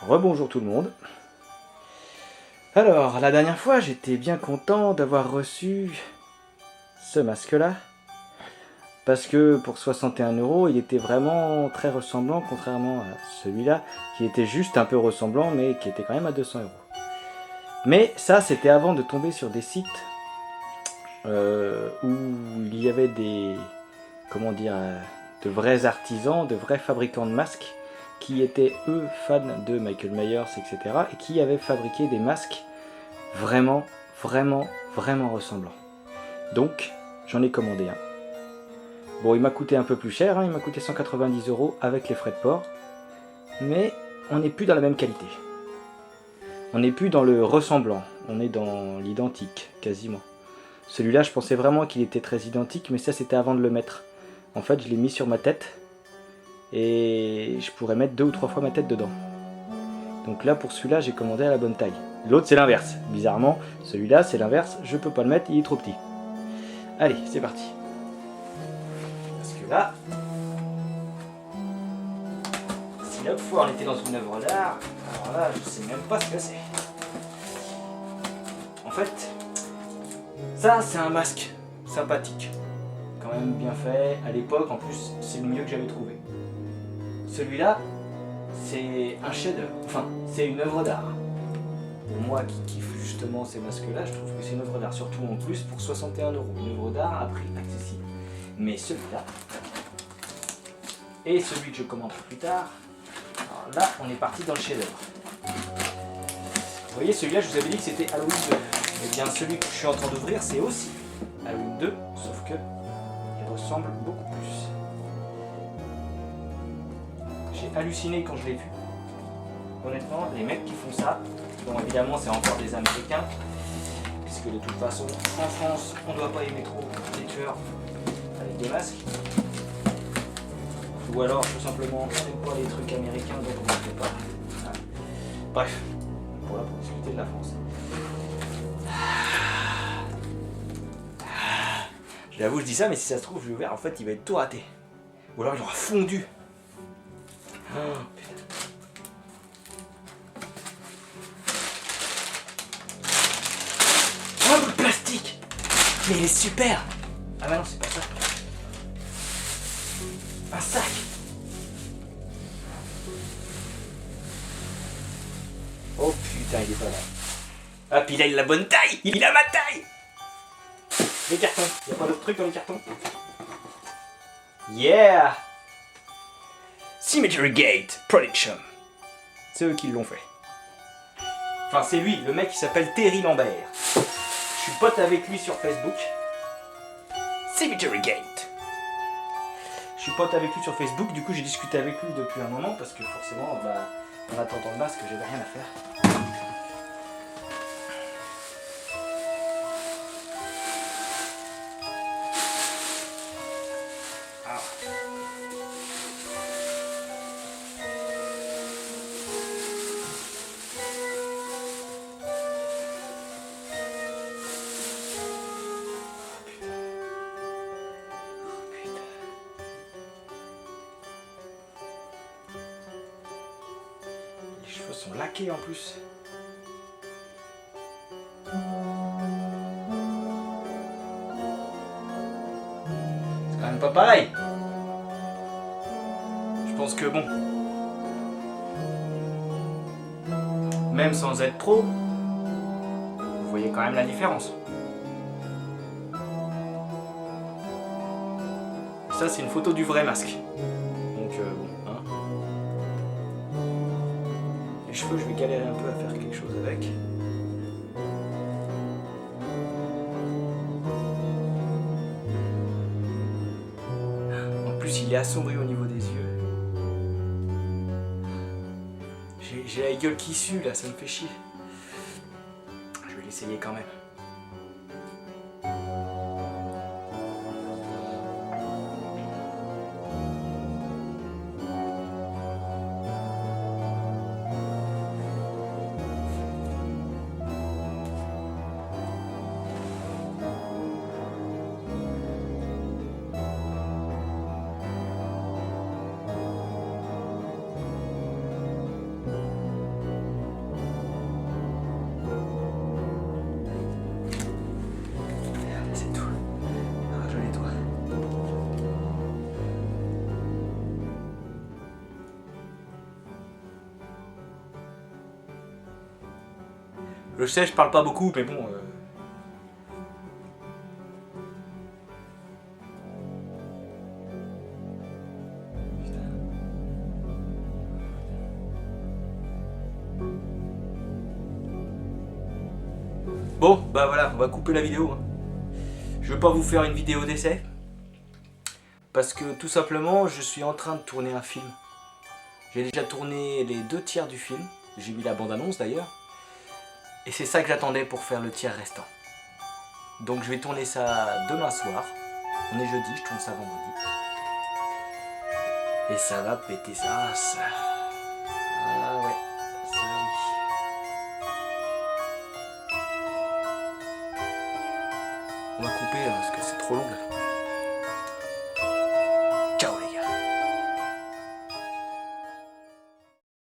Rebonjour tout le monde. Alors, la dernière fois, j'étais bien content d'avoir reçu ce masque-là. Parce que pour 61 €, il était vraiment très ressemblant, contrairement à celui-là, qui était juste un peu ressemblant, mais qui était quand même à 200 €. Mais ça, c'était avant de tomber sur des sites où il y avait des, comment dire, de vrais artisans, de vrais fabricants de masques, qui étaient eux fans de Michael Myers, etc. et qui avaient fabriqué des masques vraiment ressemblants. Donc, j'en ai commandé un. Bon, il m'a coûté un peu plus cher, hein, il m'a coûté 190 € avec les frais de port, mais on n'est plus dans la même qualité. On n'est plus dans le ressemblant, on est dans l'identique, quasiment. Celui-là, je pensais vraiment qu'il était très identique, mais ça, c'était avant de le mettre. En fait, je l'ai mis sur ma tête, et je pourrais mettre 2 ou 3 fois ma tête dedans. Donc là, pour celui-là, j'ai commandé à la bonne taille. L'autre, c'est l'inverse. Bizarrement, celui-là, c'est l'inverse, je peux pas le mettre, il est trop petit. Allez, c'est parti. Parce que là, si l'autre fois on était dans une œuvre d'art, alors là, je sais même pas ce que c'est. En fait, ça, c'est un masque sympathique. Quand même bien fait. À l'époque, en plus, c'est le mieux que j'avais trouvé. Celui-là, c'est un chef-d'œuvre. Enfin, c'est une œuvre d'art. Pour moi qui kiffe justement ces masques-là, je trouve que c'est une œuvre d'art. Surtout en plus pour 61 €. Une œuvre d'art à prix accessible. Mais celui-là, et celui que je commanderai plus tard, alors là, on est parti dans le chef-d'œuvre. Vous voyez, celui-là, je vous avais dit que c'était Halloween 2. Et bien, celui que je suis en train d'ouvrir, c'est aussi Halloween 2, sauf que il ressemble beaucoup plus. J'ai halluciné quand je l'ai vu. Honnêtement, les mecs qui font ça, bon évidemment c'est encore des Américains, puisque de toute façon, en France, on ne doit pas aimer trop les tueurs avec des masques. Ou alors tout simplement on n'aime pas les trucs américains donc on ne fait pas. Voilà. Bref, voilà pour discuter de la France. J'avoue, je dis ça, mais si ça se trouve, je l'ai ouvert, en fait il va être tout raté. Ou alors il aura fondu. Oh, putain. Oh, le plastique! Mais il est super! Ah bah non, c'est pas ça. Un sac! Oh putain, il est pas mal. Ah, puis là, il a la bonne taille! Il a ma taille! Les cartons. Y'a pas d'autre truc dans les cartons? Yeah! Cemetery Gate Production. C'est eux qui l'ont fait. Enfin, c'est lui, le mec qui s'appelle Terry Lambert. Je suis pote avec lui sur Facebook. Cemetery Gate. Je suis pote avec lui sur Facebook, du coup j'ai discuté avec lui depuis un moment parce que forcément, bah, en attendant le masque, j'avais rien à faire. Ah. Les cheveux sont laqués en plus. C'est quand même pas pareil. Je pense que bon, même sans être pro, vous voyez quand même la différence. Ça c'est une photo du vrai masque. Donc bon, hein. Les cheveux, je vais galérer un peu à faire quelque chose avec. En plus, il est assombri au niveau des yeux. J'ai la gueule qui sue là, ça me fait chier. Je vais l'essayer quand même. Je sais, je parle pas beaucoup, mais bon... Bon, bah voilà, on va couper la vidéo. Je vais pas vous faire une vidéo d'essai. Parce que tout simplement, je suis en train de tourner un film. J'ai déjà tourné les 2 tiers du film. J'ai mis la bande-annonce d'ailleurs. Et c'est ça que j'attendais pour faire le tiers restant. Donc je vais tourner ça demain soir. On est jeudi, je tourne ça vendredi. Et ça va péter sa race. Ah ouais, ça oui. On va couper parce que c'est trop long là.